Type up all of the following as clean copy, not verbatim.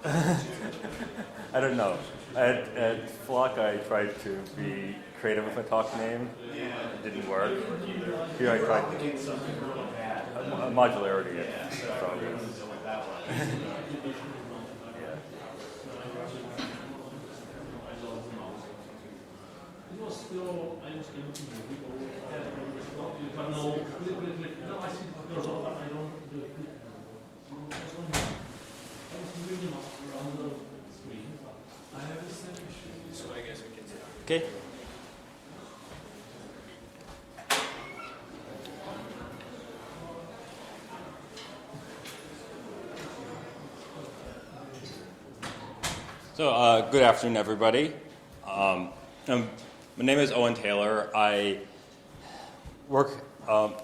I don't know. At Flock, I tried to be creative with my talk name. It didn't work. Here I tried modularity. Yeah. Okay. So good afternoon, everybody. My name is Owen Taylor. I work,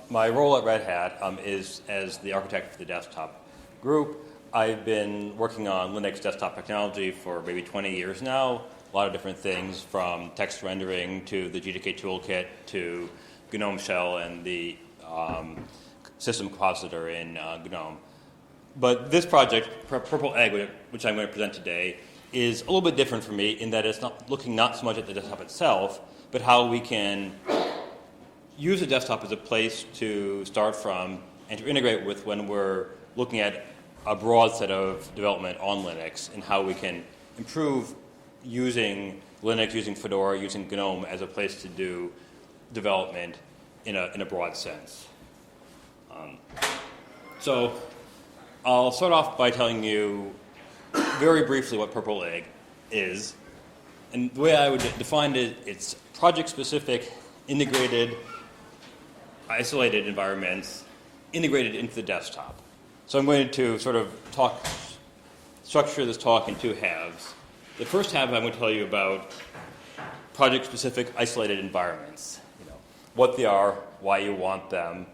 my role at Red Hat is as the architect for the desktop group. I've been working on Linux desktop technology for maybe 20 years now. A lot of different things, from text rendering to the GTK toolkit to GNOME shell and the system compositor in GNOME. But this project, Purple Egg, which I'm going to present today, is a little bit different for me in that it's not looking not so much at the desktop itself, but how we can use the desktop as a place to start from and to integrate with when we're looking at a broad set of development on Linux, and how we can improve using Linux, using Fedora, using GNOME as a place to do development in a broad sense. So I'll start off by telling you very briefly what Purple Egg is. And the way I would define it, it's project-specific, integrated, isolated environments integrated into the desktop. So I'm going to sort of structure this talk in two halves. The first half, I'm going to tell you about project-specific isolated environments, what they are, why you want them,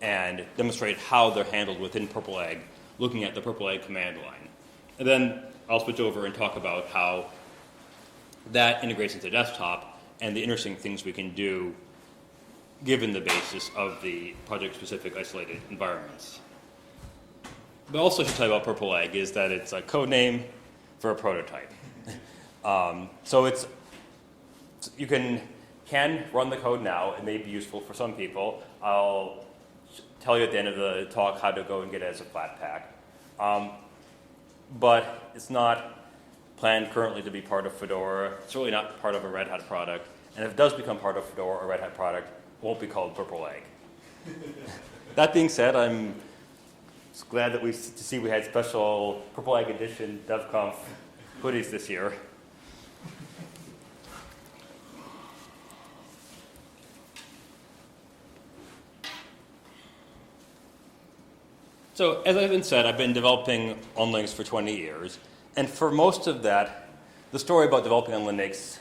and demonstrate how they're handled within Purple Egg, looking at the Purple Egg command line. And then I'll switch over and talk about how that integrates into the desktop and the interesting things we can do given the basis of the project-specific isolated environments. But also I should tell you about Purple Egg is that it's a code name for a prototype. So you can run the code now. It may be useful for some people. I'll tell you at the end of the talk how to go and get it as a flat pack. But it's not planned currently to be part of Fedora. It's really not part of a Red Hat product. And if it does become part of Fedora or Red Hat product, it won't be called Purple Egg. That being said, I'm glad that we had special Purple Egg edition DevConf hoodies this year. So as I've been said, I've been developing on Linux for 20 years. And for most of that, the story about developing on Linux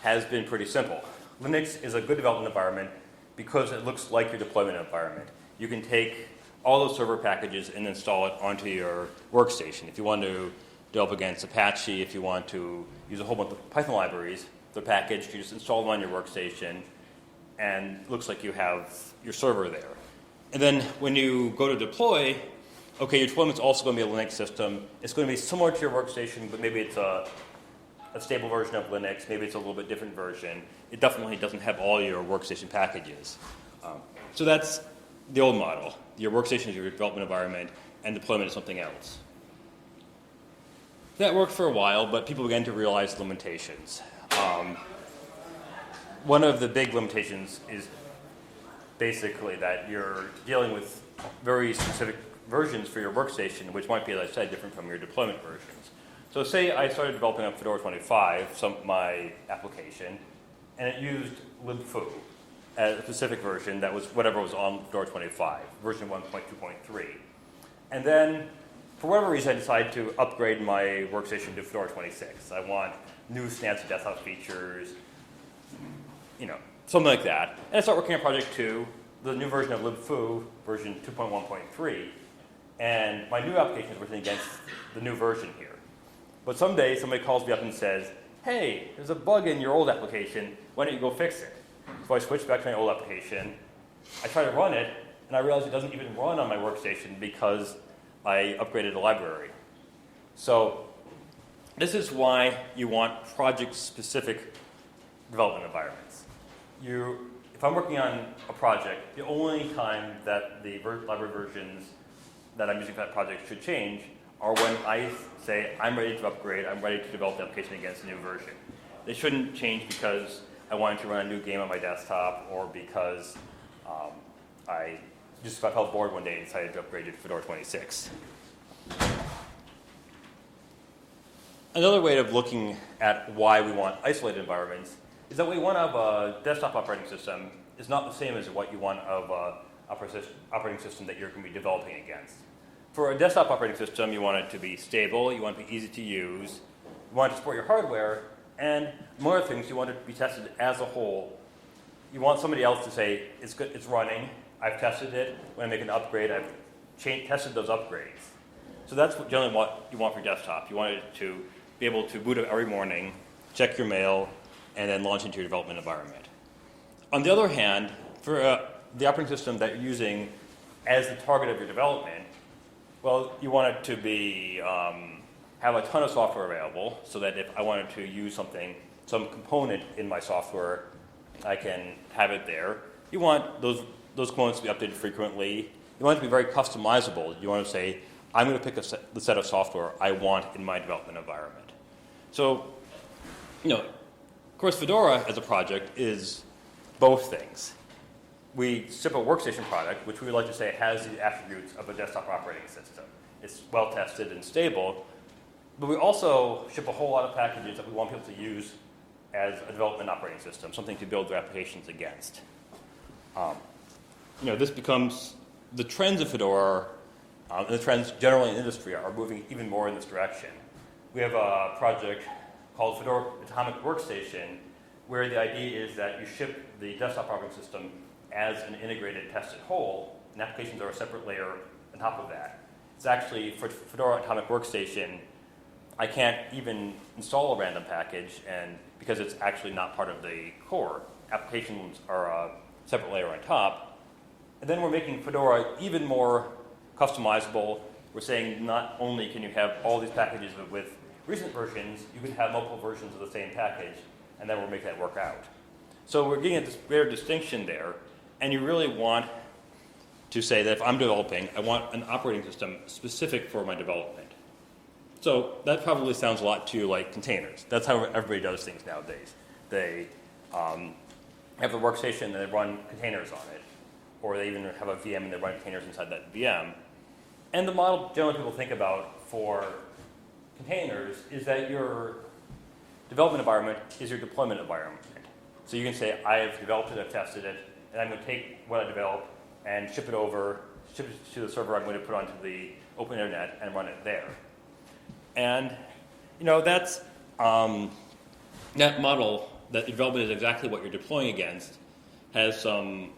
has been pretty simple. Linux is a good development environment because it looks like your deployment environment. You can take all those server packages and install it onto your workstation. If you want to develop against Apache, if you want to use a whole bunch of Python libraries, they're packaged, you just install them on your workstation, and it looks like you have your server there. And then when you go to deploy, okay, your deployment's also going to be a Linux system. It's going to be similar to your workstation, but maybe it's a stable version of Linux. Maybe it's a little bit different version. It definitely doesn't have all your workstation packages. So that's the old model. Your workstation is your development environment, and deployment is something else. That worked for a while, but people began to realize limitations. One of the big limitations is basically that you're dealing with very specific versions for your workstation, which might be, as I said, different from your deployment versions. So say I started developing on Fedora 25, my application, and it used libfoo as a specific version that was whatever was on Fedora 25, version 1.2.3. And then, for whatever reason, I decided to upgrade my workstation to Fedora 26. I want new fancy desktop features, something like that. And I start working on Project 2, the new version of libfoo, version 2.1.3, and my new application is working against the new version here. But someday, somebody calls me up and says, hey, there's a bug in your old application. Why don't you go fix it? So I switch back to my old application. I try to run it, and I realize it doesn't even run on my workstation because I upgraded the library. So this is why you want project-specific development environments. If I'm working on a project, the only time that the library versions that I'm using for that project should change are when I say I'm ready to upgrade, I'm ready to develop the application against a new version. They shouldn't change because I wanted to run a new game on my desktop or because I just felt bored one day and decided to upgrade to Fedora 26. Another way of looking at why we want isolated environments is that what we want of a desktop operating system is not the same as what you want of an operating system that you're going to be developing against. For a desktop operating system, you want it to be stable, you want it to be easy to use, you want it to support your hardware, and among other things, you want it to be tested as a whole. You want somebody else to say, it's good, it's running, I've tested it, when I make an upgrade, I've tested those upgrades. So that's generally what you want for your desktop. You want it to be able to boot up every morning, check your mail, and then launch into your development environment. On the other hand, for the operating system that you're using as the target of your development, well, you want it to be have a ton of software available so that if I wanted to use something, some component in my software, I can have it there. You want those components to be updated frequently. You want it to be very customizable. You want to say, I'm going to pick the set of software I want in my development environment. So, of course, Fedora as a project is both things. We ship a workstation product, which we like to say has the attributes of a desktop operating system. It's well tested and stable, but we also ship a whole lot of packages that we want people to use as a development operating system, something to build their applications against. This becomes the trends of Fedora, and the trends generally in the industry are moving even more in this direction. We have a project called Fedora Atomic Workstation, where the idea is that you ship the desktop operating system as an integrated tested whole, and applications are a separate layer on top of that. It's actually, for Fedora Atomic Workstation, I can't even install a random package, and because it's actually not part of the core, applications are a separate layer on top. And then we're making Fedora even more customizable. We're saying not only can you have all these packages with recent versions, you can have multiple versions of the same package, and then we'll make that work out. So we're getting at this rare distinction there, and you really want to say that if I'm developing, I want an operating system specific for my development. So that probably sounds a lot to you like containers. That's how everybody does things nowadays. They have a workstation and they run containers on it, or they even have a VM and they run containers inside that VM. And the model generally people think about for containers is that your development environment is your deployment environment. So you can say, I have developed it, I've tested it, and I'm going to take what I developed and ship it to the server I'm going to put onto the open internet and run it there. And, that's that model, that development is exactly what you're deploying against, has some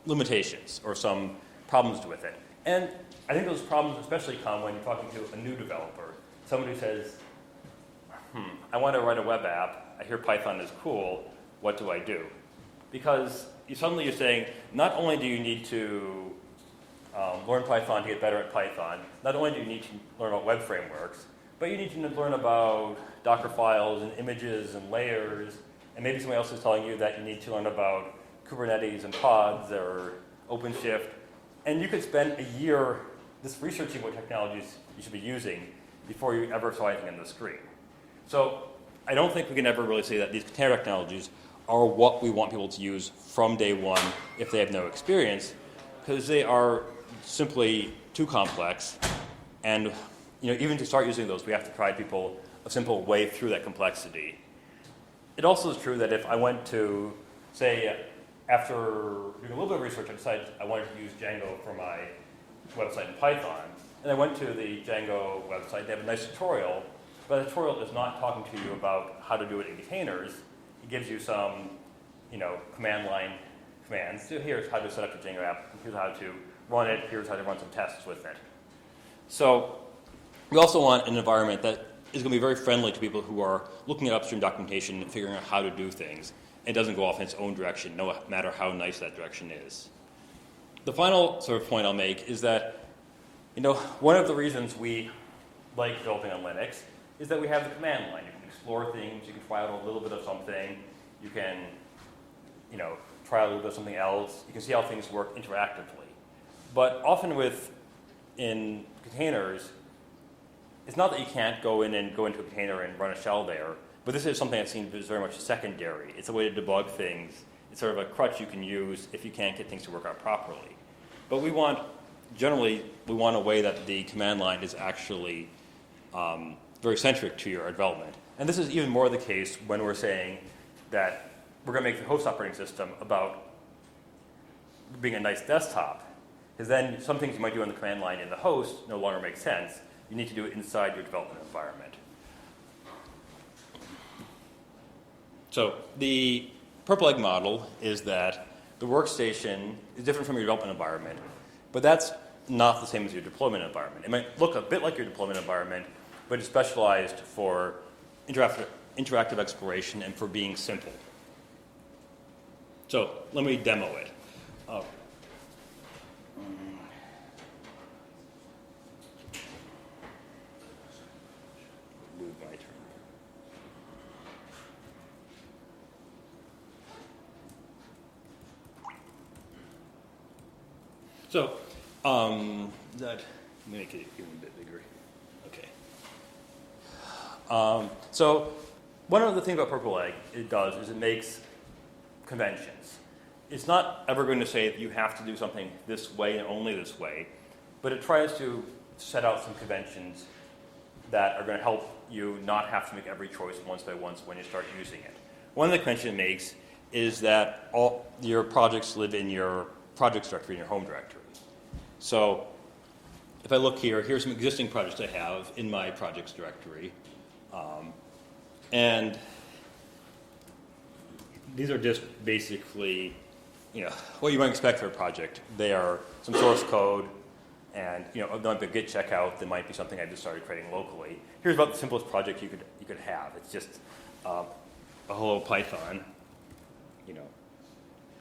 limitations or some problems with it. And I think those problems especially come when you're talking to a new developer. Somebody who says, I want to write a web app, I hear Python is cool, what do I do? Because suddenly you're saying, not only do you need to learn Python to get better at Python, not only do you need to learn about web frameworks, but you need to learn about Docker files and images and layers, and maybe somebody else is telling you that you need to learn about Kubernetes and pods or OpenShift, and you could spend a year just researching what technologies you should be using before you ever saw anything on the screen. So I don't think we can ever really say that these container technologies are what we want people to use from day one if they have no experience, because they are simply too complex. And even to start using those, we have to provide people a simple way through that complexity. It also is true that if I went to, say, after doing a little bit of research, I decided I wanted to use Django for my website in Python, and I went to the Django website. They have a nice tutorial, but the tutorial is not talking to you about how to do it in containers. It gives you some, command line commands. So here's how to set up your Django app. Here's how to run it. Here's how to run some tests with it. So we also want an environment that is going to be very friendly to people who are looking at upstream documentation and figuring out how to do things, and doesn't go off in its own direction, no matter how nice that direction is. The final sort of point I'll make is that, one of the reasons we like developing on Linux, is that we have the command line. You can explore things, you can try out a little bit of something, you can, try out a little bit of something else. You can see how things work interactively. But often in containers, it's not that you can't go into a container and run a shell there, but this is something I've seen is very much secondary. It's a way to debug things. It's sort of a crutch you can use if you can't get things to work out properly. But generally, we want a way that the command line is actually very centric to your development. And this is even more the case when we're saying that we're going to make the host operating system about being a nice desktop. Because then some things you might do on the command line in the host no longer make sense. You need to do it inside your development environment. So the Purple Egg model is that the workstation is different from your development environment, but that's not the same as your deployment environment. It might look a bit like your deployment environment, but it's specialized for interactive exploration and for being simple. So let me demo it. Move my turn. So that make it even a bit bigger. Okay. So one of the things about Purple Egg it does is it makes conventions. It's not ever going to say that you have to do something this way and only this way, but it tries to set out some conventions that are going to help you not have to make every choice once by once when you start using it. One of the conventions it makes is that all your projects live in your projects directory, in your home directory. So if I look here, here's some existing projects I have in my projects directory. And these are just basically, what you might expect for a project. They are some source code, and there might be a git checkout. There might be something I just started creating locally. Here's about the simplest project you could have. It's just a hello Python.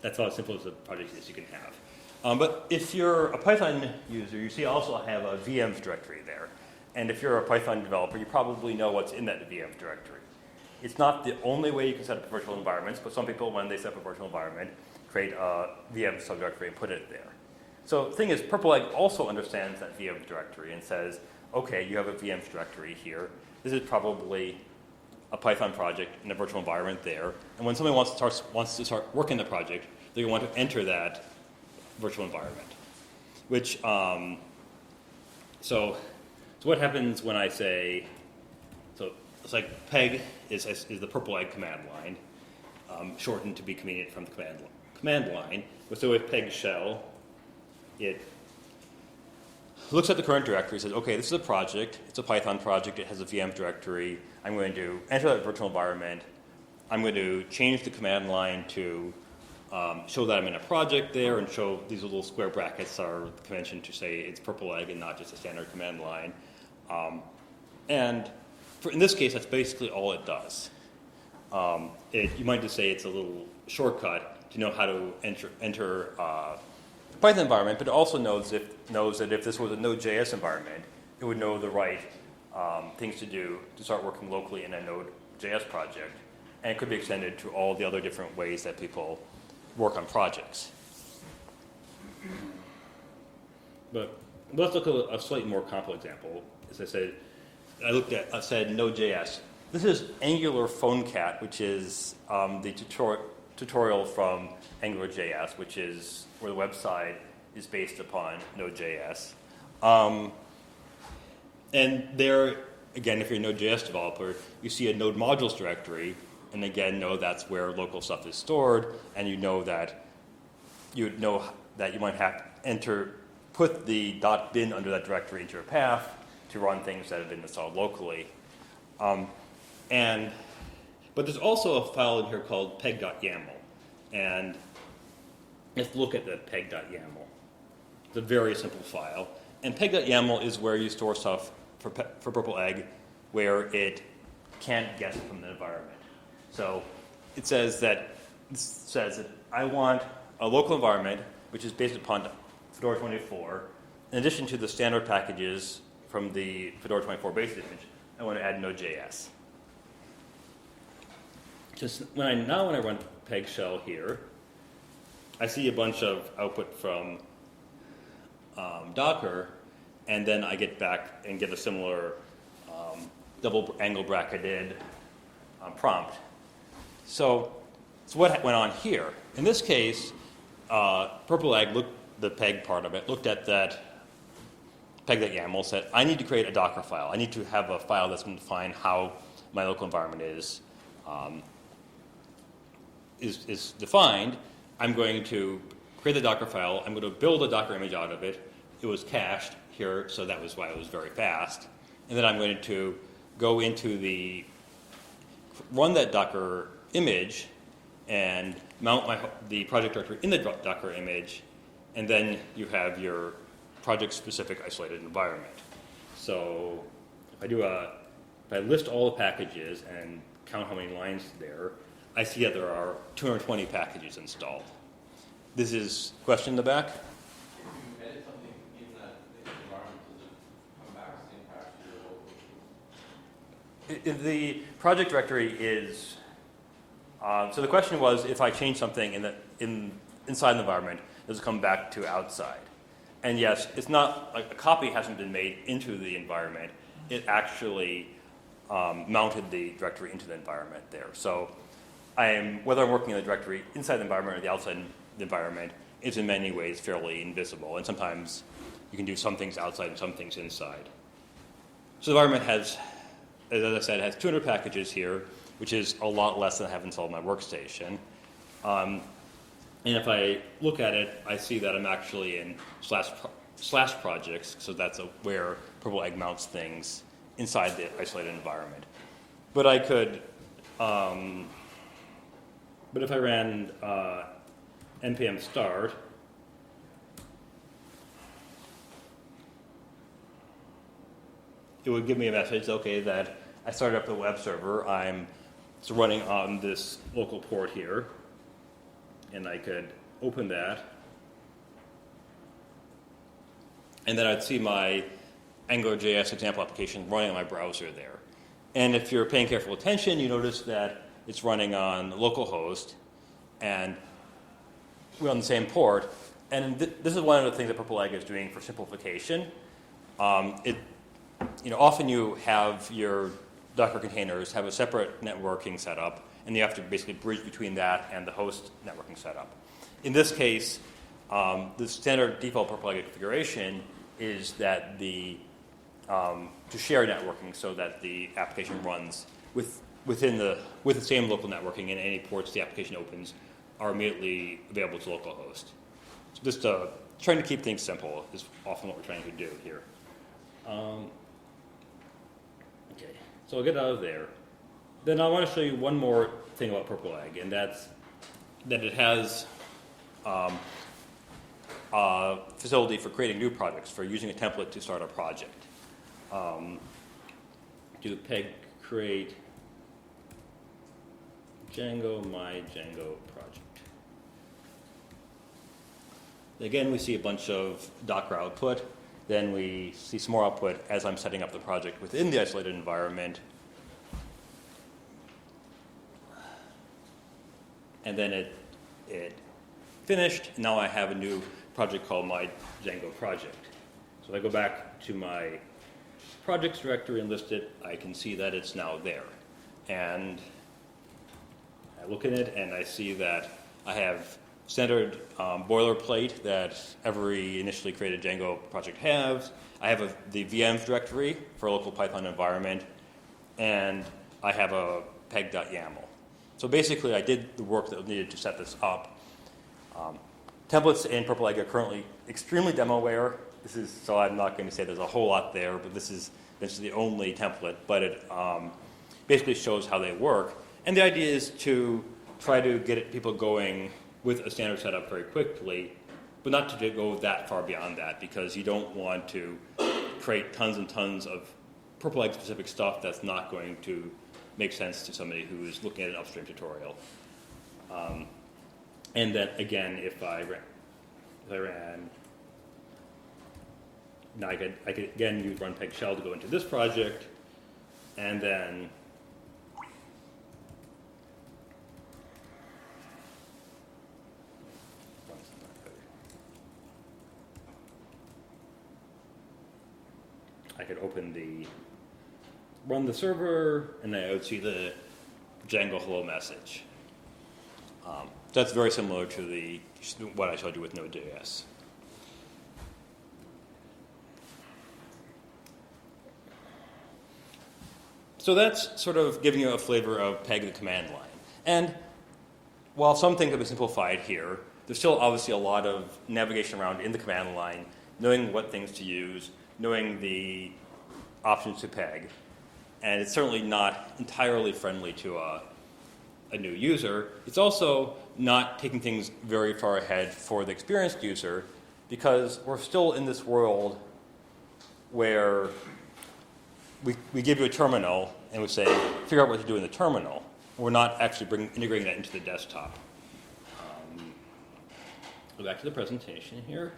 That's about as simple as a project as you can have. But if you're a Python user, you see I also have a VMs directory there. And if you're a Python developer, you probably know what's in that VMs directory. It's not the only way you can set up virtual environments, but some people, when they set up a virtual environment, create a VM subdirectory and put it there. So the thing is, Purple Egg also understands that VMs directory and says, okay, you have a VMs directory here. This is probably a Python project in a virtual environment there. And when somebody wants to start working the project, they want to enter that virtual environment. Which, so what happens when I say, so it's like PEG is the Purple Egg command line, shortened to be convenient from the command line. So with PEG shell, it looks at the current directory, says, okay, this is a project, it's a Python project, it has a VM directory, I'm going to enter that virtual environment, I'm going to change the command line to show that I'm in a project there and show these little square brackets are the convention to say it's Purple Egg and not just a standard command line. In this case, that's basically all it does. You might just say it's a little shortcut to know how to enter Python environment, but it also knows that if this was a Node.js environment, it would know the right things to do to start working locally in a Node.js project. And it could be extended to all the other different ways that people work on projects. But let's look at a slightly more complex example. As I said, I said Node.js. This is Angular PhoneCat, which is the tutorial from AngularJS, which is where the website is based upon Node.js. And there, again, if you're a Node.js developer, you see a Node modules directory, and again, know that's where local stuff is stored, and you know that you might have to put the .bin under that directory into your path to run things that have been installed locally. But there's also a file in here called peg.yaml, and let's look at the peg.yaml. It's a very simple file, and peg.yaml is where you store stuff for Purple Egg, where it can't get from the environment. So it says that I want a local environment which is based upon Fedora 24, in addition to the standard packages from the Fedora 24 base image, I want to add Node.js. When I run peg shell here, I see a bunch of output from Docker, and then I get back and get a similar double angle bracketed prompt. So what went on here? In this case, Purple Egg looked the peg part of it, looked at that peg.yaml, said, I need to create a Docker file. I need to have a file that's going to define how my local environment is defined. I'm going to create the Docker file. I'm going to build a Docker image out of it. It was cached here, so that was why it was very fast. And then I'm going to go into run that Docker image and mount the project directory in the Docker image, and then you have your project-specific isolated environment. So if I list all the packages and count how many lines there, I see that there are 220 packages installed. This is question in the back? If you edit something in that environment, does it come back as the impact to your local? The project directory is, so the question was, if I change something inside the environment, does it come back to outside? And yes, it's not, like a copy hasn't been made into the environment. It actually mounted the directory into the environment there. So whether I'm working in the directory inside the environment or the outside the environment, is in many ways fairly invisible. And sometimes you can do some things outside and some things inside. So the environment has, as I said, has 200 packages here, which is a lot less than I have installed on my workstation. And if I look at it, I see that I'm actually in slash projects, so that's where Purple Egg mounts things inside the isolated environment. But I could, but if I ran npm start, it would give me a message, okay, that I started up the web server. It's running on this local port here. And I could open that. And then I'd see my AngularJS example application running on my browser there. And if you're paying careful attention, you notice that it's running on localhost, and we're on the same port. And this is one of the things that Purple Egg is doing for simplification. Often you have your Docker containers have a separate networking setup, and you have to basically bridge between that and the host networking setup. In this case, the standard default Purple Egg configuration is that to share networking so that the application runs with the same local networking, and any ports the application opens are immediately available to localhost. So just trying to keep things simple is often what we're trying to do here. Okay, so I'll get out of there. Then I want to show you one more thing about Purple Egg, and that's that it has a facility for creating new projects, for using a template to start a project. Do peg create Django, my Django project. Again, we see a bunch of Docker output. Then we see some more output as I'm setting up the project within the isolated environment. And then it finished. Now I have a new project called my Django project. So if I go back to my projects directory and list it, I can see that it's now there. And I look at it and I see that I have standard boilerplate that every initially created Django project has. I have the VMs directory for a local Python environment, and I have a peg.yaml. So basically, I did the work that was needed to set this up. Templates in Purple Egg are currently extremely demoware. So I'm not going to say there's a whole lot there, but this is the only template. But it basically shows how they work. And the idea is to try to get people going with a standard setup very quickly, but not to go that far beyond that, because you don't want to create tons and tons of Purple Egg specific stuff that's not going to make sense to somebody who is looking at an upstream tutorial. And then again, if I ran now I could again use run peg shell to go into this project, and then I could run the server, and then I would see the Django hello message. That's very similar to what I showed you with Node.js. So that's sort of giving you a flavor of peg the command line. And while some things have been simplified here, there's still obviously a lot of navigation around in the command line, knowing what things to use, knowing the options to peg. And it's certainly not entirely friendly to a new user. It's also not taking things very far ahead for the experienced user, because we're still in this world where we give you a terminal and we say, figure out what to do in the terminal. We're not actually integrating that into the desktop. Go back to the presentation here.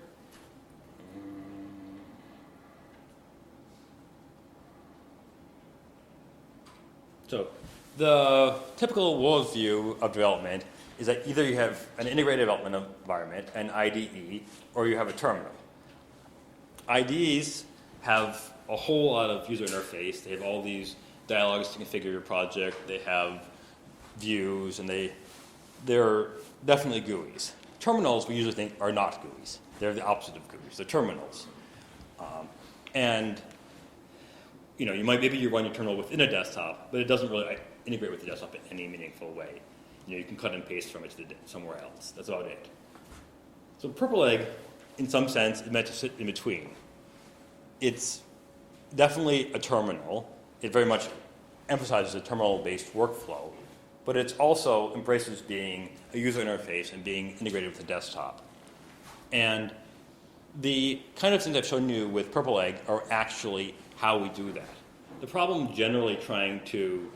So the typical worldview of development is that either you have an integrated development environment, an IDE, or you have a terminal. IDEs have a whole lot of user interface. They have all these dialogues to configure your project. They have views, and they're definitely GUIs. Terminals we usually think are not GUIs. They're the opposite of GUIs. They're terminals. And maybe you run your terminal within a desktop, but it doesn't really integrate with the desktop in any meaningful way. You can cut and paste from it to somewhere else. That's about it. So Purple Egg, in some sense, is meant to sit in between. It's definitely a terminal. It very much emphasizes a terminal-based workflow, but it also embraces being a user interface and being integrated with the desktop. And the kind of things I've shown you with Purple Egg are actually how we do that. The problem generally trying to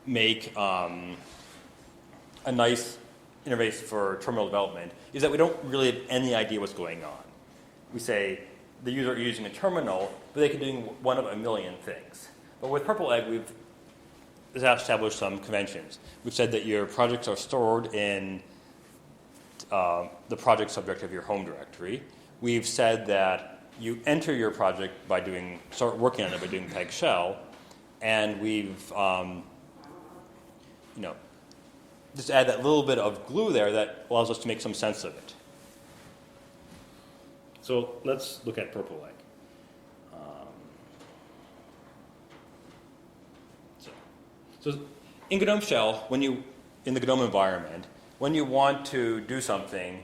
make a nice interface for terminal development is that we don't really have any idea what's going on. We say the user is using a terminal, but they can do one of a million things. But with Purple Egg, we've established some conventions. We've said that your projects are stored in the project subject of your home directory. We've said that you enter your project start working on it by doing peg shell, and we've just add that little bit of glue there that allows us to make some sense of it. So let's look at Purple Egg. So in GNOME Shell, in the GNOME environment, when you want to do something,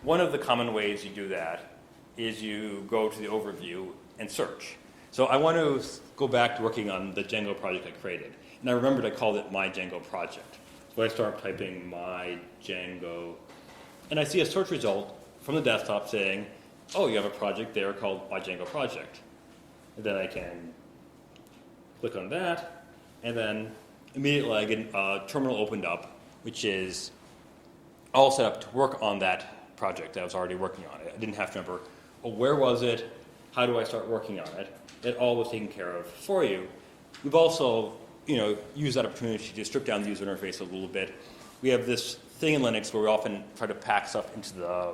one of the common ways you do that is you go to the overview and search. So I want to go back to working on the Django project I created. And I remembered I called it my Django project. So I start typing my Django, and I see a search result from the desktop saying, oh, you have a project there called my Django project. And then I can click on that, and then immediately I get a terminal opened up, which is all set up to work on that project that I was already working on. I didn't have to remember, where was it? How do I start working on it? It all was taken care of for you. We've also use that opportunity to strip down the user interface a little bit. We have this thing in Linux where we often try to pack stuff into the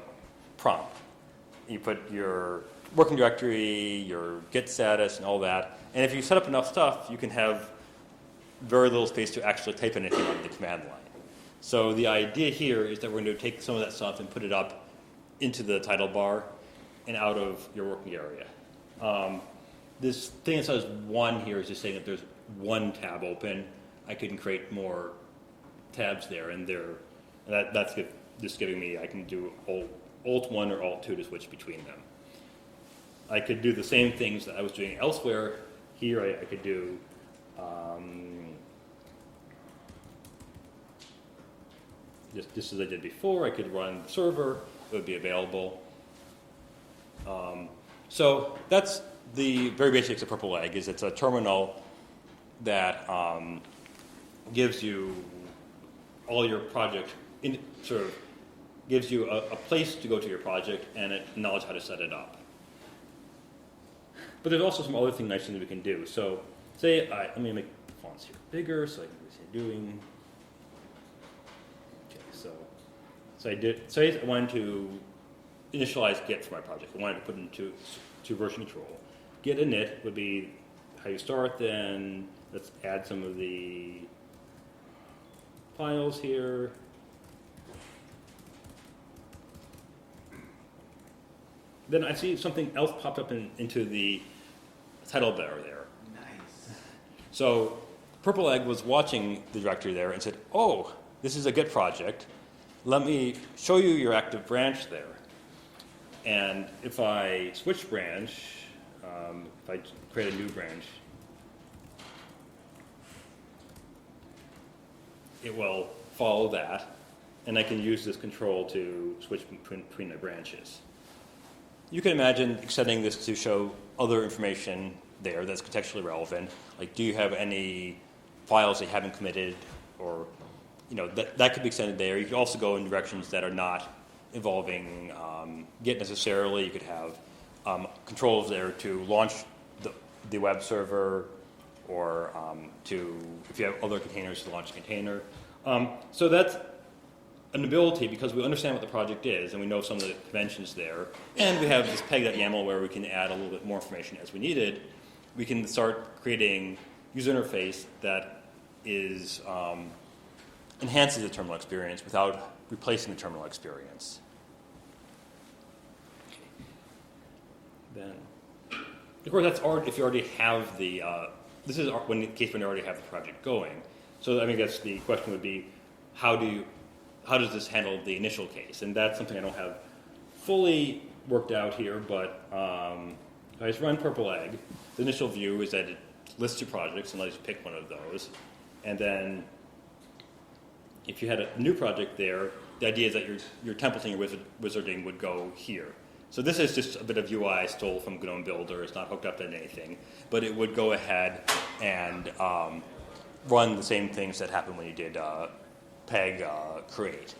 prompt. You put your working directory, your git status, and all that. And if you set up enough stuff, you can have very little space to actually type anything on the command line. So the idea here is that we're going to take some of that stuff and put it up into the title bar and out of your working area. This thing that says 1 here is just saying that there's one tab open. I can create more tabs there, and that's just giving me, I can do Alt-1 or Alt-2 to switch between them. I could do the same things that I was doing elsewhere. Here I could do just as I did before. I could run the server. It would be available. So that's the very basics of Purple Egg. It's a terminal that gives you all your project, gives you a place to go to your project and it knowledge how to set it up. But there's also some other nice things we can do. So say, let me make the fonts here bigger so I can see what I'm doing. Okay, so say I wanted to initialize Git for my project. I wanted to put it into version control. Git init would be how you start, then let's add some of the files here. Then I see something else popped up into the title bar there. Nice. So Purple Egg was watching the directory there and said, oh, this is a Git project. Let me show you your active branch there. And if I switch branch, if I create a new branch, it will follow that, and I can use this control to switch between my branches. You can imagine extending this to show other information there that's contextually relevant. Like, do you have any files that you haven't committed, or that could be extended there. You could also go in directions that are not involving Git necessarily. You could have controls there to launch the web server, or if you have other containers, to launch a container. So that's an ability, because we understand what the project is and we know some of the conventions there, and we have this peg.yaml where we can add a little bit more information as we need it. We can start creating user interface that is enhances the terminal experience without replacing the terminal experience. Then, of course, that's if you already have the. This is in the case when you already have the project going. So I guess the question would be, how does this handle the initial case? And that's something I don't have fully worked out here, but if I just run Purple Egg, the initial view is that it lists your projects and lets you pick one of those. And then if you had a new project there, the idea is that your templating, your wizarding would go here. So this is just a bit of UI I stole from GNOME Builder. It's not hooked up to anything, but it would go ahead and run the same things that happened when you did peg create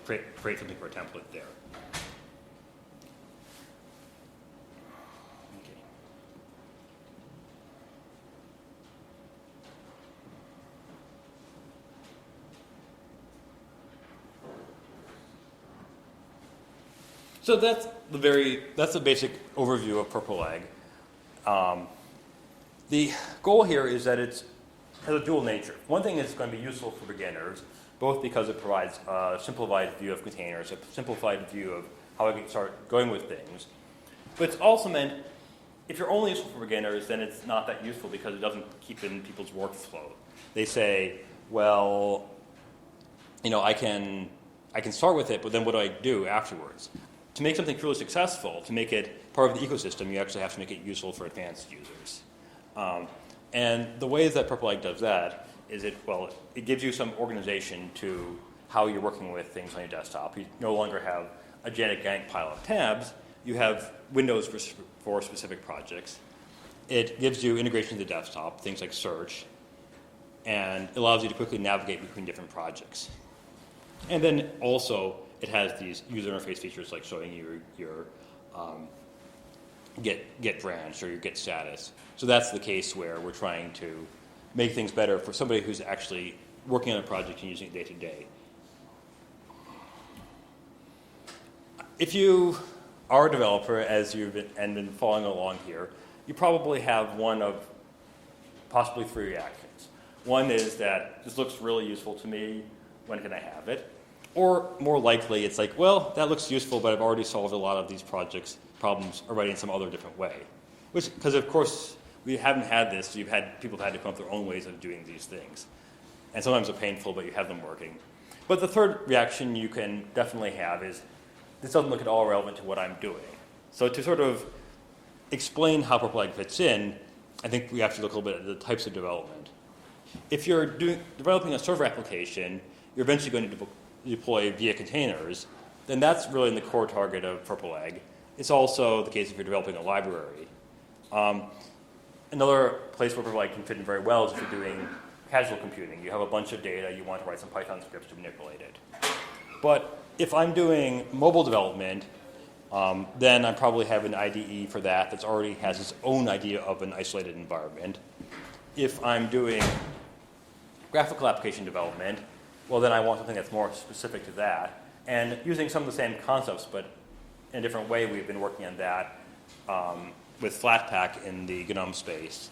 something for a template there. Okay. So that's the basic overview of Purple Egg. The goal here is that it has a dual nature. One thing is it's going to be useful for beginners, both because it provides a simplified view of containers, a simplified view of how I can start going with things. But it's also meant, if you're only useful for beginners, then it's not that useful because it doesn't keep in people's workflow. They say, well, I can start with it, but then what do I do afterwards? To make something truly successful, to make it part of the ecosystem, you actually have to make it useful for advanced users. And the way that Purple Egg does that is it gives you some organization to how you're working with things on your desktop. You no longer have a gigantic pile of tabs. You have windows for specific projects. It gives you integration to the desktop, things like search, and allows you to quickly navigate between different projects. And then also, it has these user interface features like showing you your Git branch or your Git status. So that's the case where we're trying to make things better for somebody who's actually working on a project and using it day to day. If you are a developer, as you've been following along here, you probably have one of possibly three reactions. One is that this looks really useful to me. When can I have it? Or more likely, it's like, well, that looks useful, but I've already solved a lot of these problems already in some other different way. Because of course, we haven't had this. People have had to come up with their own ways of doing these things. And sometimes they're painful, but you have them working. But the third reaction you can definitely have is, this doesn't look at all relevant to what I'm doing. So to sort of explain how Purple Egg fits in, I think we have to look a little bit at the types of development. If you're developing a server application, you're eventually going to deploy via containers, then that's really the core target of Purple Egg. It's also the case if you're developing a library. Another place where Purple Egg can fit in very well is if you're doing casual computing. You have a bunch of data, you want to write some Python scripts to manipulate it. But if I'm doing mobile development, then I probably have an IDE for that that already has its own idea of an isolated environment. If I'm doing graphical application development, well, then I want something that's more specific to that. And using some of the same concepts, but in a different way, we've been working on that with Flatpak in the GNOME space.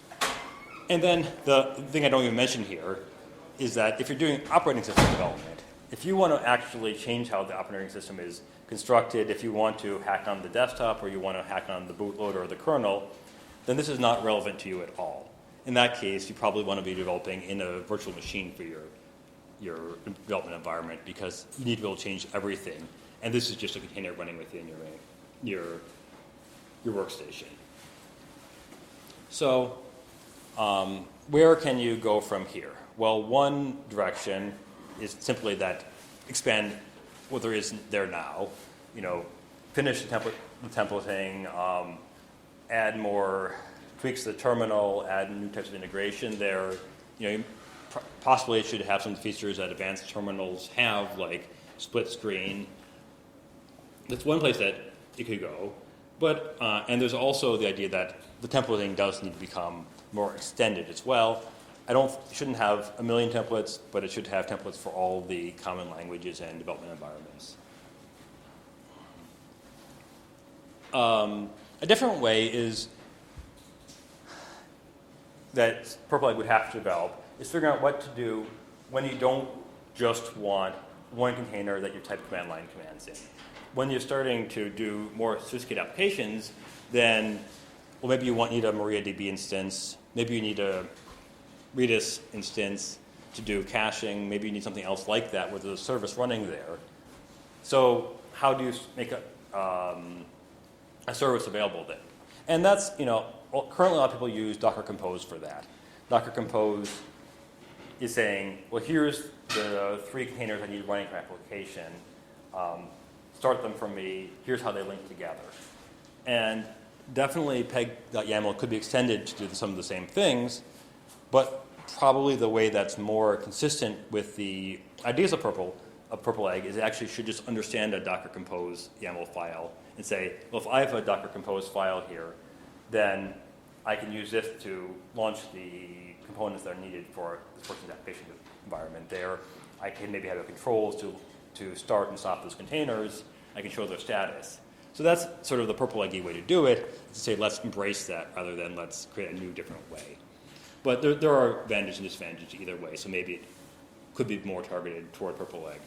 And then the thing I don't even mention here is that if you're doing operating system development, if you want to actually change how the operating system is constructed, if you want to hack on the desktop or you want to hack on the bootloader or the kernel, then this is not relevant to you at all. In that case, you probably want to be developing in a virtual machine for your development environment because you need to be able to change everything. And this is just a container running within your workstation. So where can you go from here? Well, one direction is simply that expand what there is there now. Finish the templating, add more tweaks to the terminal, add new types of integration there. Possibly it should have some features that advanced terminals have, like split screen. That's one place that it could go. But and there's also the idea that the templating does need to become more extended as well. Shouldn't have a million templates, but it should have templates for all the common languages and development environments. A different way is that Purple Egg would have to develop is figuring out what to do when you don't just want one container that you type command line commands in. When you're starting to do more sophisticated applications, then, well, maybe you need a MariaDB instance, maybe you need a Redis instance to do caching, maybe you need something else like that with a service running there. So how do you make a service available then? And that's, currently a lot of people use Docker Compose for that. Docker Compose is saying, well, here's the 3 containers I need running for application. Start them for me. Here's how they link together. And definitely peg.yaml could be extended to do some of the same things, but probably the way that's more consistent with the ideas of Purple Egg is it actually should just understand a Docker Compose YAML file and say, well, if I have a Docker Compose file here, then I can use this to launch the components that are needed for this person's application environment there. I can maybe have the controls to start and stop those containers. I can show their status. So that's sort of the Purple Eggy way to do it, to say let's embrace that rather than let's create a new different way. But there are advantages and disadvantages either way, so maybe it could be more targeted toward Purple Egg.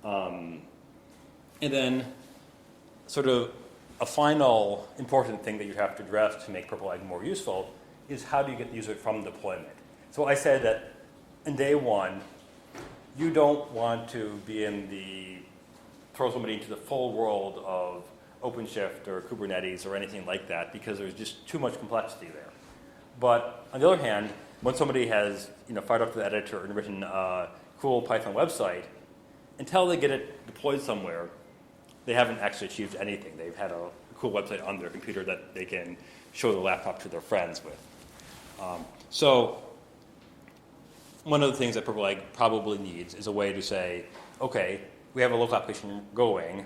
And then sort of a final important thing that you have to address to make Purple Egg more useful is how do you get the user from deployment? So I said that in day one, you don't want to be throw somebody into the full world of OpenShift or Kubernetes or anything like that because there's just too much complexity there. But on the other hand, when somebody has fired up to the editor and written a cool Python website, until they get it deployed somewhere, they haven't actually achieved anything. They've had a cool website on their computer that they can show the laptop to their friends with. So one of the things that Purple Egg probably needs is a way to say, okay, we have a local application going.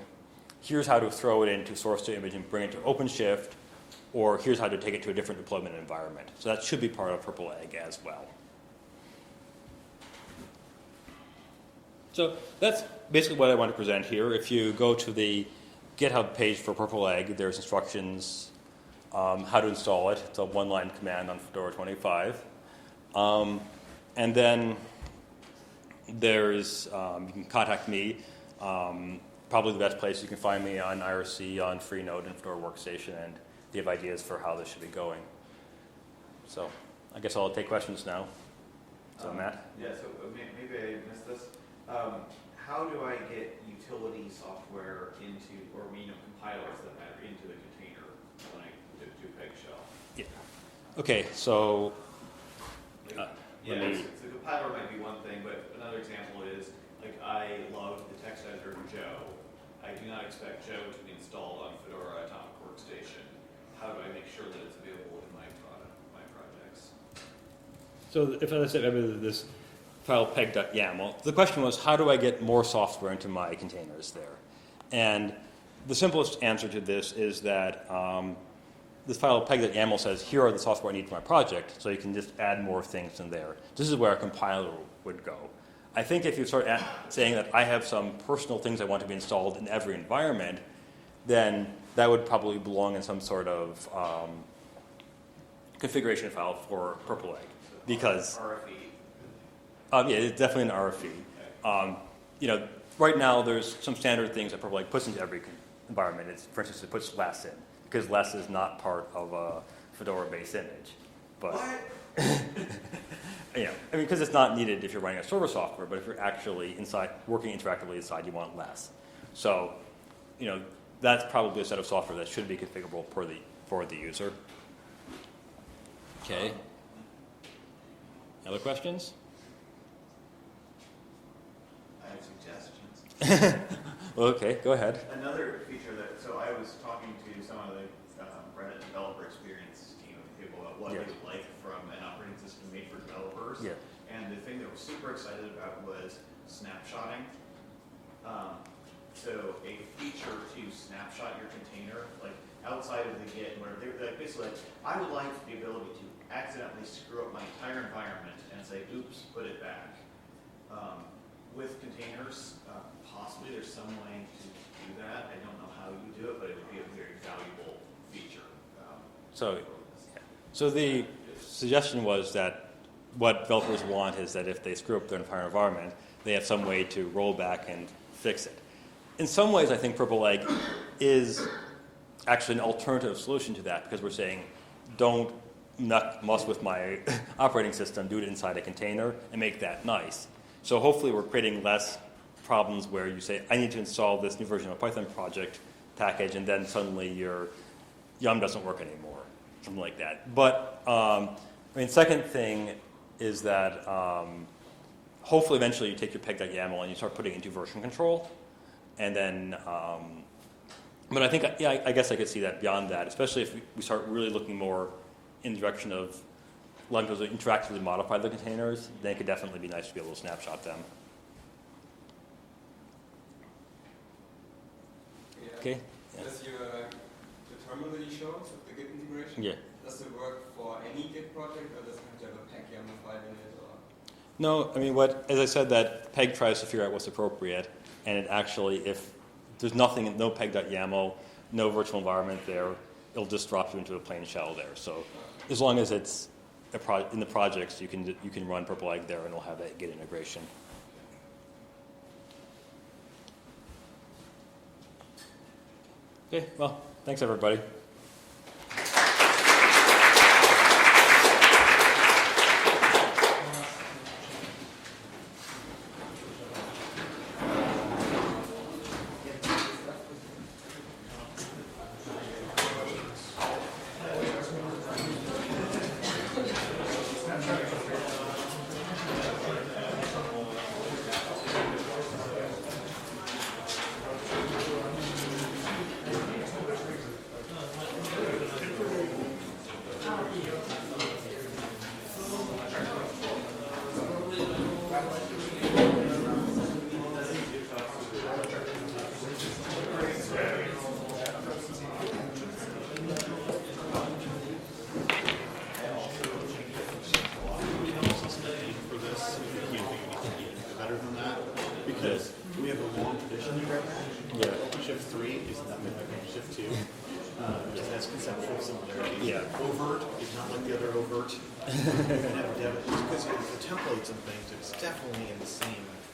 Here's how to throw it into source to image and bring it to OpenShift, or here's how to take it to a different deployment environment. So that should be part of Purple Egg as well. So that's basically what I want to present here. If you go to the GitHub page for Purple Egg, there's instructions how to install it. It's a one-line command on Fedora 25. And then there's, you can contact me. Probably the best place you can find me on IRC, on Freenode, and Fedora Workstation, and if you have ideas for how this should be going. So I guess I'll take questions now. So Matt? Yeah, so maybe I missed this. How do I get utility software into, or compilers that matter into the container when I do peg shell? Yeah. Okay, so so compiler might be one thing, but another example is, I love the text editor Joe. I do not expect Joe to be installed on Fedora Atomic Workstation. How do I make sure that it's available in my projects? So if I said this file peg.yaml, the question was, how do I get more software into my containers there? And the simplest answer to this is that this file peg.yaml says, here are the software I need for my project, so you can just add more things in there. This is where a compiler would go. I think if you start saying that I have some personal things I want to be installed in every environment, then that would probably belong in some sort of configuration file for Purple Egg. Because, RFE. yeah, it's definitely an RFE. You know, right now there's some standard things that Purple Egg puts into every environment. It's, for instance, it puts less in, because less is not part of a Fedora-based image. But, you know, I mean, because it's not needed if you're running a server software, but if you're actually inside, working interactively inside, you want less. So, you know, that's probably a set of software that should be configurable for the user. Okay. Other questions? I have suggestions. Okay, go ahead. Another feature that, so I was talking to some of the Reddit developer experience team of people about what they would like from an operating system made for developers. Yeah. And the thing they were super excited about was snapshotting. So a feature to snapshot your container, like outside of the Git, where they're like basically like, I would like the ability to accidentally screw up my entire environment and say, oops, put it back. With containers, possibly there's some way to do that. I don't know how you do it, but it would be a very valuable feature. So the suggestion was that what developers want is that if they screw up their entire environment, they have some way to roll back and fix it. In some ways, I think Purple Egg is actually an alternative solution to that, because we're saying, don't muss with my operating system, do it inside a container, and make that nice. So hopefully we're creating less problems where you say, I need to install this new version of a Python project package, and then suddenly your Yum doesn't work anymore, something like that. But, I mean, second thing is that hopefully eventually you take your peg.yaml and you start putting it into version control. And then, but I think, yeah, I guess I could see that beyond that, especially if we start really looking more in the direction of letting those interactively modify the containers, then it could definitely be nice to be able to snapshot them. Yeah. Okay? Yeah. Does the terminal that you showed with the Git integration, Yeah. does it work for any Git project, or does it have to have a peg YAML file in it? Or? No, I mean, as I said, that peg tries to figure out what's appropriate, and it actually, if there's nothing, no peg.yaml, no virtual environment there, it'll just drop you into a plain shell there. So as long as it's in the projects, you can run Purple Egg there, and it'll have that Git integration. Okay, well, thanks everybody.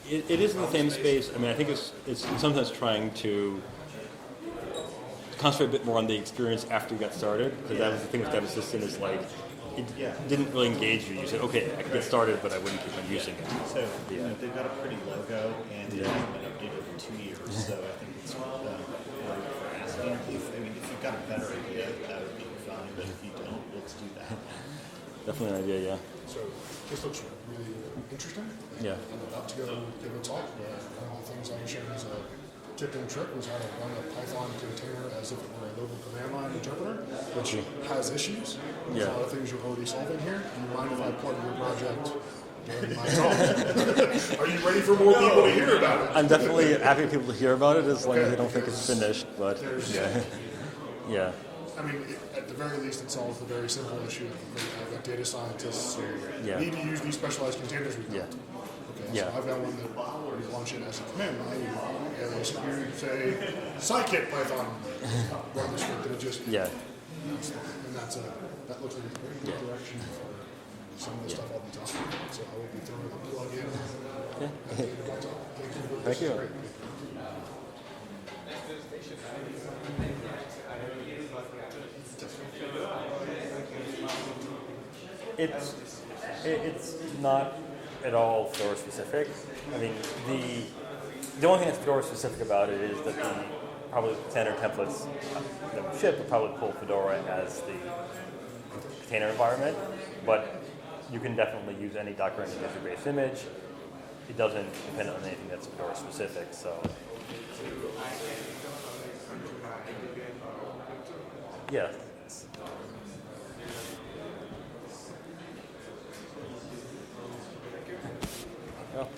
It is in the same space. I mean, I think it's sometimes trying to concentrate a bit more on the experience after you got started, because that was the thing with Dev Assistant is like, it didn't really engage you. You said, okay, I can get started, but I wouldn't keep on using it. So they've got a pretty logo, and it hasn't been updated in 2 years, so I think it's worth asking. If you've got a better idea, that would be fine, but if you don't, let's do that. Definitely an idea, yeah. So this looks really interesting. Yeah. I'm about to go give a talk. One of the things I showed as a tip and trick was how to run a Python container as if it were a local command line interpreter, which has issues. There's a lot of things you're already solving here. Do you mind if I plug your project during my talk. Are you ready for more people to hear about it? I'm definitely happy for people to hear about it as long as they don't think it's because finished. But yeah, yeah, I mean, at the very least, it solves the very simple issue that I've got data scientists who Yeah. need to use these specialized containers we've yeah, built. Okay, Yeah. so I've got one that we launch it as a command line. And you say, scikit Python, run the script, and it just, yeah. and that looks like a very good Yeah. direction for some of the stuff I'll be talking about. So I will be throwing a plug in. Thank you. It's not at all Fedora specific. I mean, the only thing that's Fedora specific about it is that the probably standard templates that we ship would probably pull Fedora as the container environment, but you can definitely use any Docker Higgs-based image. It doesn't depend on anything that's Fedora specific. So, yeah. Well.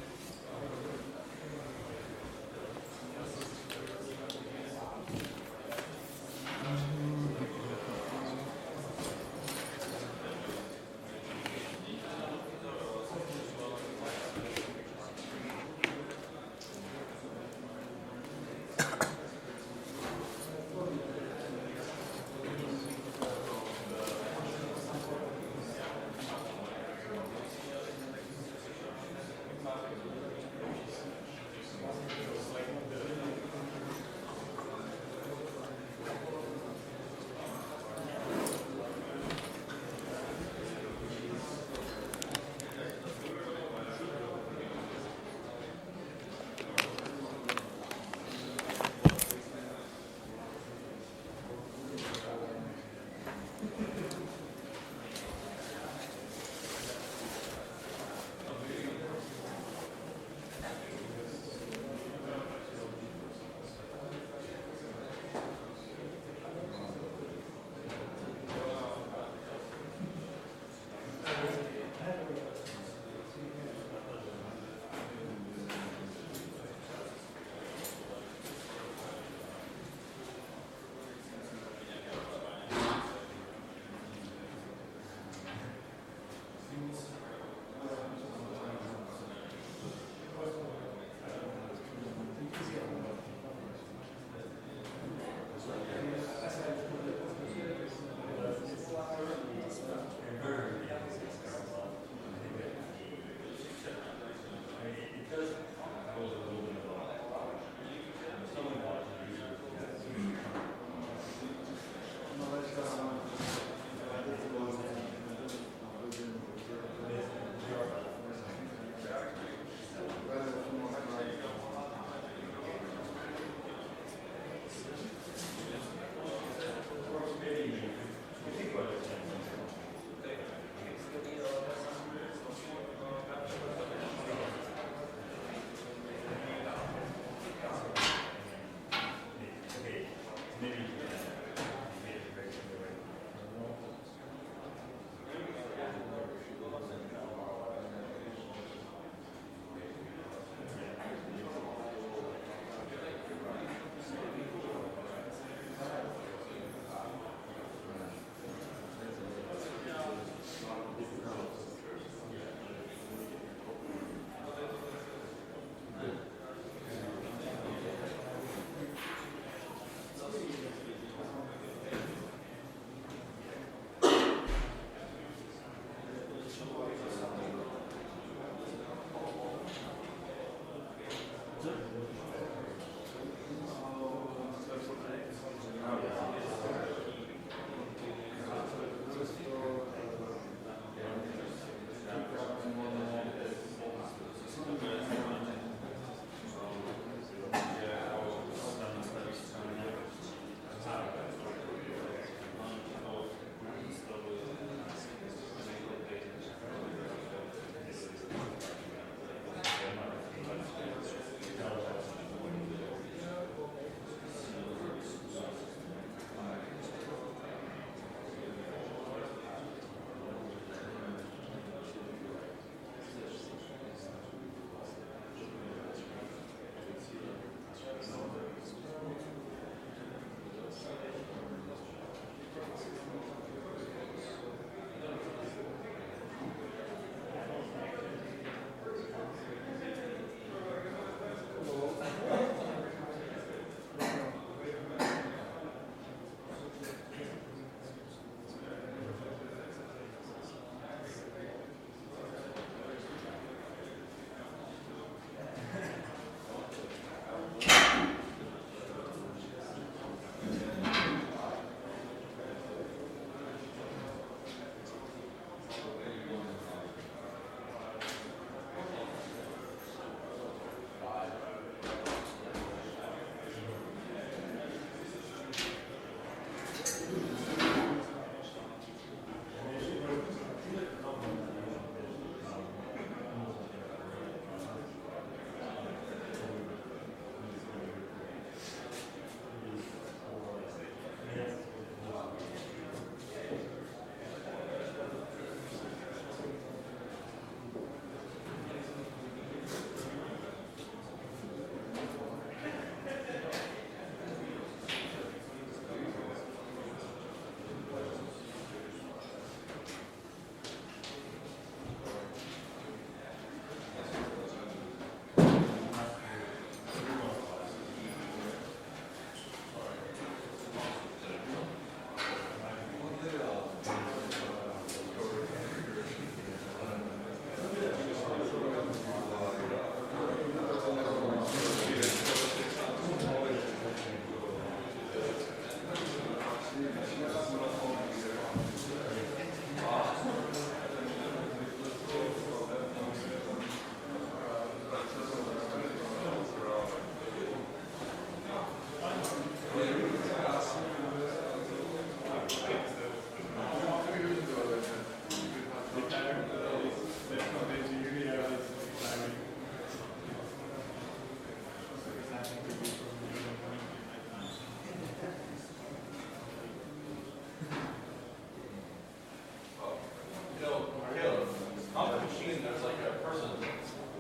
machine, there's like a person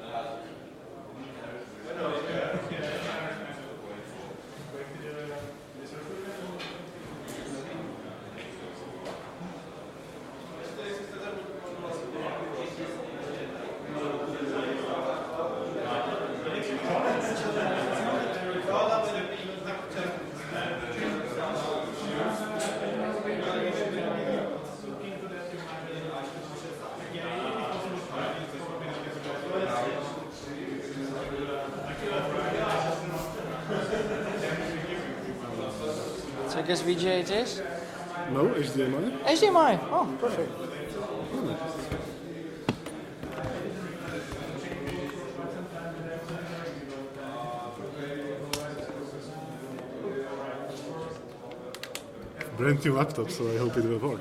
that has it. So I guess VGA it is? No, HDMI. HDMI! Oh, perfect. Brand new laptop, so I hope it will work.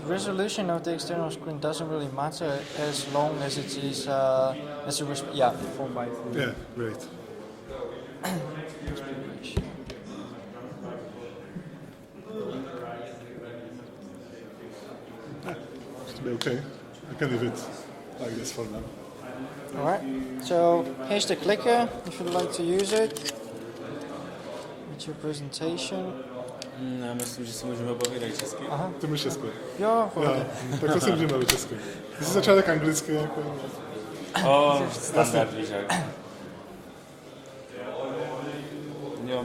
The resolution of the external screen doesn't really matter as long as it is as a 4x3. Yeah, great. It's okay. I can leave it like this for now. Alright, so here's the clicker if you'd like to use it. It's your presentation. Já myslím, že si můžeme povídat česky. Aha. Ty můžeš česky. Jo, Jo, tak to si můžeme mluvit česky. Ty jsi začal tak anglicky, jako... Standard, víš jak. Jo,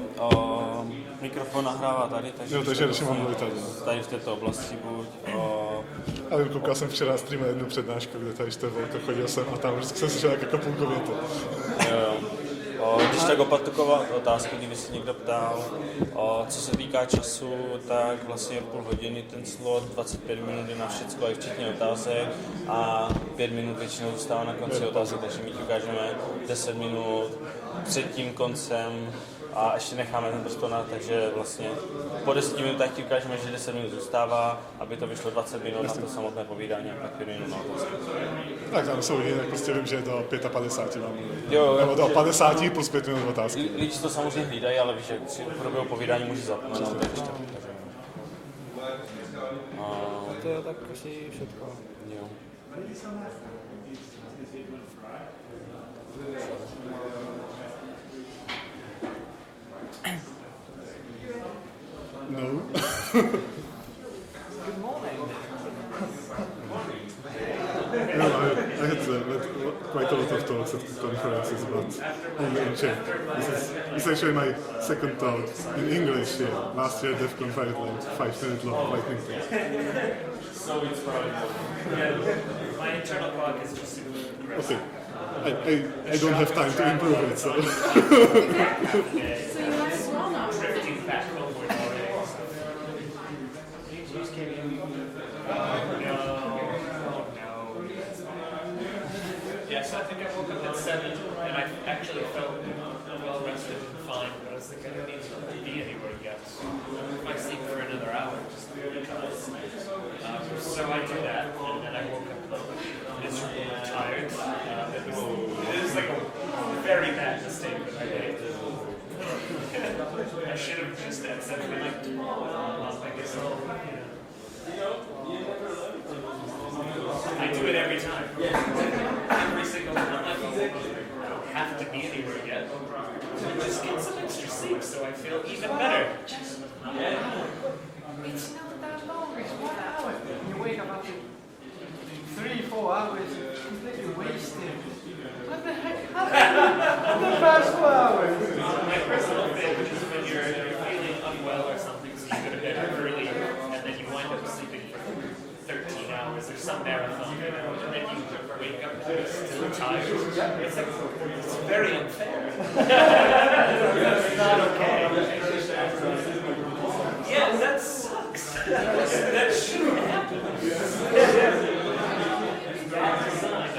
mikrofon nahrává tady, takže... Jo, takže radši mám mluvit tady. Tady v této oblasti buď. Ale koukal jsem včera stream na jednu přednášku, kde tady jste volko, chodil jsem a tam vždycky jsem slyšel jako půlku věty. Jo. Když tak opakovat otázky, kdyby se někdo ptal, co se týká času, tak vlastně půl hodiny ten slot, 25 minut je na všecko, i včetně otázek a 5 minut většinou zůstává na konci otázek, takže my ti ukážeme 10 minut před tím koncem a ještě necháme ten prostor na, takže vlastně po 10 minutách ti ukážeme, že 10 minut zůstává, aby to vyšlo 20 minut na to samotné povídání a pak 5 minut na otázky. Tak tam jsou lidi, tak prostě vím, že je do 55 mám mluvit. Jo, nebo do 50 plus 5 minut otázky. Lidi to samozřejmě hlídají, ale víš, jak si v průběhu povídání může zapomenout, takže to. to je tak asi všetko. Jo. No. Good morning. No, I had quite a lot of talks at conferences, but only in Czech. This is actually my second talk in English here. Last year DevConf I had like 5-minute long lightning talk. So it's probably. Yeah, my internal clock is just Okay. I don't have time to improve it, so. So you might as well not. drifting back over already. Yes, I think I woke up at 7 and I actually felt well rested and fine, but I was thinking I don't need to be anywhere yet. If I sleep for another hour, just so I do that, and then I woke up miserable and tired. It was like a very bad mistake that I made. I should have just said, like, I guess I do it every time. Every single time. I don't have to be anywhere yet. Just get some extra sleep so I feel even better. It's not that long, it's 1 hour. You wake up after 3-4 hours, completely wasted. What the heck happened in the past 4 hours? My personal thing is when you're feeling unwell or something, so you go to bed early, and then you wind up sleeping for 13 hours or some marathon, and then you wake up and you're still tired. It's like, it's very unfair. That's not okay. Yeah, that sucks. That shouldn't happen. Bad design.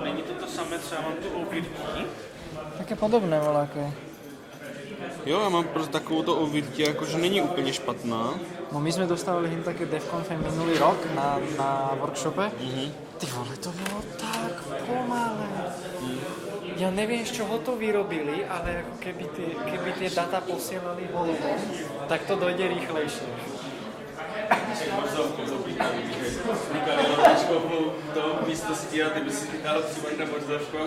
Není to to samé, co já mám tu ověrtí? Také podobné voláky. Jo, já mám prostě takovou to ověrtí, jakože není úplně špatná. No my jsme dostávali jen také DevConf minulý rok na workshope. Ty vole, to bylo tak pomalé. Ja neviem, z čoho to vyrobili, ale ako keby tie data posielali holovom, tak to dojde rýchlejšie. Morzovkou zapíkali, že vznikali na to místo stírat, ty by si dal přímo na morzovku.